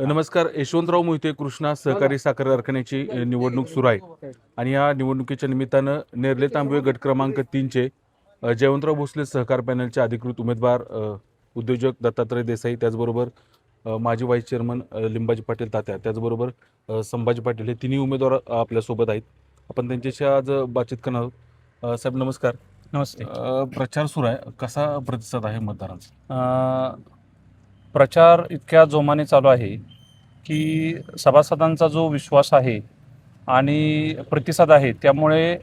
नमस्कार. यशवंतराव मोहिते कृष्णा सहकारी साखर कारखान्याची निवडणूक सुरू आहे आणि या निवडणुकीच्या निमित्तानं नेरले तांबवे गट क्रमांक 3चे जयवंतराव भोसले सहकार पॅनलचे अधिकृत उमेदवार उद्योजक दत्तात्रय देसाई, त्याचबरोबर माजी व्हाईस चेअरमन लिंबाजी पाटील तात्या, त्याचबरोबर संभाजी पाटील हे तिन्ही उमेदवार आपल्यासोबत आहेत. आपण त्यांच्याशी आज बातचीत करणार आहोत. साहेब नमस्कार. नमस्ते. प्रचार सुरू आहे, कसा प्रतिसाद आहे मतदारांचा? प्रचार इतक्या जोमाने चालू आहे की सभासदांचा जो विश्वास आहे आणि प्रतिसाद आहे त्यामुळे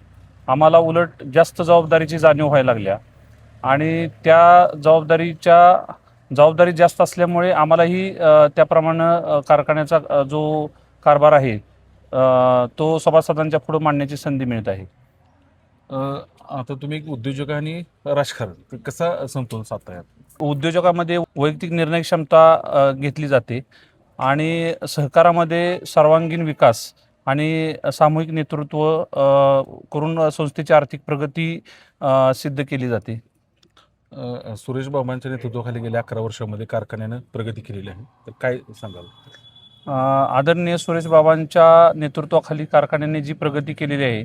आम्हाला उलट जास्त जबाबदारीची जाणीव व्हायला लागल्या आणि त्या जबाबदारी जास्त असल्यामुळे आम्हालाही त्याप्रमाणे कारखान्याचा जो कारभार आहे तो सभासदांच्या पुढे मांडण्याची संधी मिळत आहे. आता तुम्ही एक उद्योजक आणि राजकारण कसा समतोल साधताय? उद्योजकामध्ये वैयक्तिक निर्णय क्षमता घेतली जाते आणि सहकारामध्ये सर्वांगीण विकास आणि सामूहिक नेतृत्व करून संस्थेची आर्थिक प्रगती सिद्ध केली जाते. सुरेश बाबांच्या नेतृत्वाखाली गेल्या 11 वर्षामध्ये कारखान्यानं प्रगती केलेली आहे, तर काय सांगाल? आदरणीय सुरेश बाबांच्या नेतृत्वाखाली कारखान्याने जी प्रगती केलेली आहे,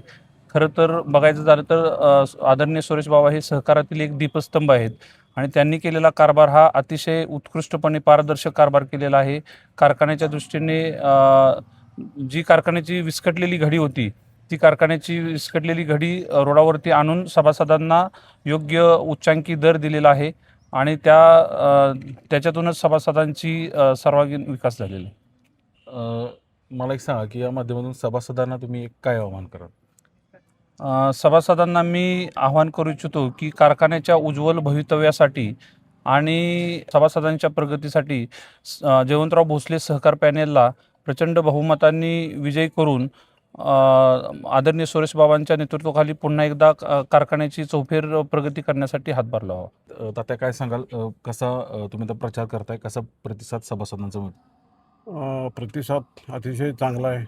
खरं तर बघायचं झालं तर आदरणीय सुरेश बाबा हे सहकारातील एक दीपस्तंभ आहेत आणि त्यांनी केलेला कारभार हा अतिशय उत्कृष्टपणे पारदर्शक कारभार केलेला आहे. कारखान्याच्या दृष्टीने जी कारखान्याची विस्कटलेली घडी होती ती कारखान्याची विस्कटलेली घडी रोडावरती आणून सभासदांना योग्य उच्चांकी दर दिलेला आहे आणि त्याच्यातूनच सभासदांची सर्वांगीण विकास झालेला आहे. मला एक सांगा की या माध्यमातून सभासदांना तुम्ही काय आवाहन कराल? सभासदांना मी आवाहन करू इच्छितो की कारखान्याच्या उज्ज्वल भवितव्यासाठी आणि सभासदांच्या प्रगतीसाठी जयवंतराव भोसले सहकार पॅनेलला प्रचंड बहुमतांनी विजयी करून आदरणीय सुरेश बाबांच्या नेतृत्वाखाली पुन्हा एकदा कारखान्याची चौफेर प्रगती करण्यासाठी हातभार लावा. तात्या काय सांगाल, कसा तुम्ही तर प्रचार करताय, कसा प्रतिसाद सभासदांचा मिळतो? प्रतिसाद अतिशय चांगला आहे,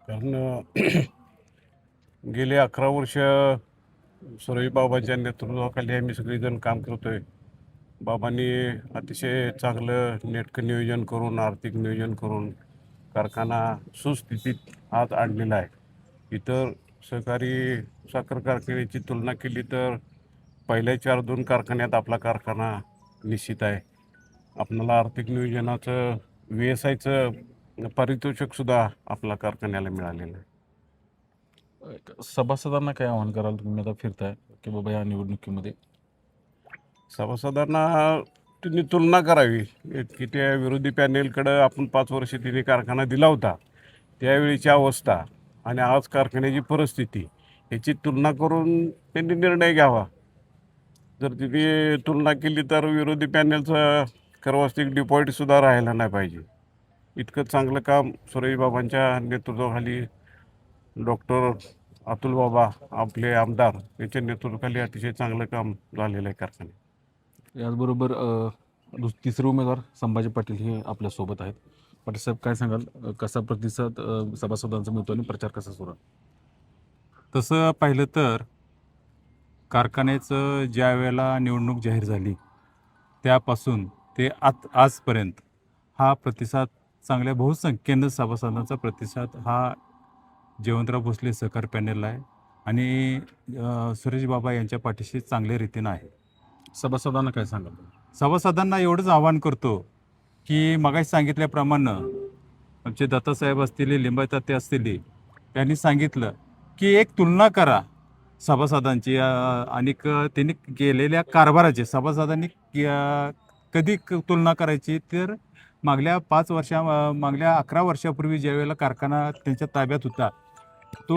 कारण गेले 11 वर्ष सुरेश बाबांच्या नेतृत्वाखाली आम्ही सगळेजण काम करतो आहे. बाबांनी अतिशय चांगलं नेटकं नियोजन करून, आर्थिक नियोजन करून कारखाना सुस्थितीत आज आणलेला आहे. इतर सहकारी साखर कारखान्याची तुलना केली तर पहिल्या 4-2 कारखान्यात आपला कारखाना निश्चित आहे. आपल्याला आर्थिक नियोजनाचं VSIचं पारितोषिकसुद्धा आपल्या कारखान्याला मिळालेलं आहे. सभासदांना काय आवाहन कराल तुम्ही आता फिरताय की बाबा या निवडणुकीमध्ये? सभासदांना त्यांनी तुलना करावी की त्या विरोधी पॅनेलकडं आपण 5 वर्ष तिने कारखाना दिला होता त्यावेळीची अवस्था आणि आज कारखान्याची परिस्थिती याची तुलना करून त्यांनी निर्णय घ्यावा. जर तिने तुलना केली तर विरोधी पॅनेलचं कर्वास्तिक डिपॉझिटसुद्धा राहायला नाही पाहिजे. इतकं चांगलं काम सुरेश बाबांच्या नेतृत्वाखाली डॉक्टर अतुल बाबा आपले आमदार यांच्या नेतृत्वाखाली अतिशय चांगलं काम झालेलं आहे कारखान्यात. याचबरोबर तिसरे उमेदवार संभाजी पाटील हे आपल्यासोबत आहेत. पाटील साहेब काय सांगाल, कसा प्रतिसाद सभासदांचा मिळतो आणि प्रचार कसा सुरू आहे? तसं पाहिलं तर कारखान्याचं ज्या वेळेला निवडणूक जाहीर झाली त्यापासून ते आजपर्यंत हा प्रतिसाद चांगल्या बहुसंख्येनं सभासदांचा प्रतिसाद हा जयवंतराव भोसले सहकार पॅनेलला आहे आणि सुरेश बाबा यांच्या पाठीशी चांगल्या रीतीनं आहे. सभासदांना काय सांगाल? सभासदांना एवढंच आवाहन करतो की मगाशी सांगितल्याप्रमाणे आमचे दत्तासाहेब असतील, लिंबाजी तात्या असतील, त्यांनी सांगितलं की एक तुलना करा सभासदांची आणि त्यांनी केलेल्या कारभाराची. सभासदांनी कधी तुलना करायची तर मागल्या 11 वर्षापूर्वी ज्यावेळेला कारखाना त्यांच्या ताब्यात होता तो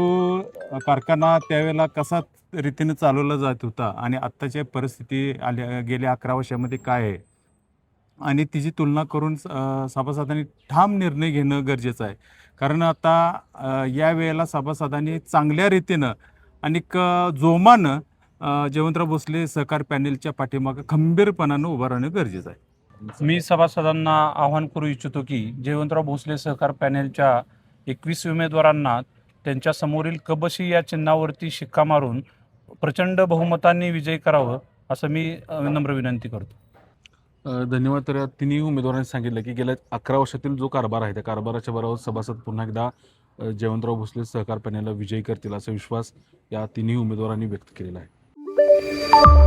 कारखाना त्यावेळेला कसा रीतीने चालवला जात होता आणि आत्ताची परिस्थिती गेल्या 11 वर्षामध्ये काय आहे आणि तिची तुलना करून सभासदांनी ठाम निर्णय घेणं गरजेचं आहे. कारण आता या वेळेला सभासदांनी चांगल्या रीतीनं आणि जोमानं जयवंतराव भोसले सहकार पॅनेलच्या पाठीमागं खंबीरपणानं उभं राहणं गरजेचं आहे. मी सभासदांना आवाहन करू इच्छितो की जयवंतराव भोसले सहकार पॅनेलच्या 21 उमेदवारांना त्यांच्या समोरील कबशी या चिन्हावरती शिक्का मारून प्रचंड बहुमतांनी विजय करावं असं मी नम्र विनंती करतो. धन्यवाद. तर या तिन्ही उमेदवारांनी सांगितलं की गेल्या 11 वर्षातील जो कारभार आहे त्या कारभाराच्या बरोबर सभासद पुन्हा एकदा जयवंतराव भोसले सहकार पॅनलला विजयी करतील असा विश्वास या तिन्ही उमेदवारांनी व्यक्त केलेला आहे.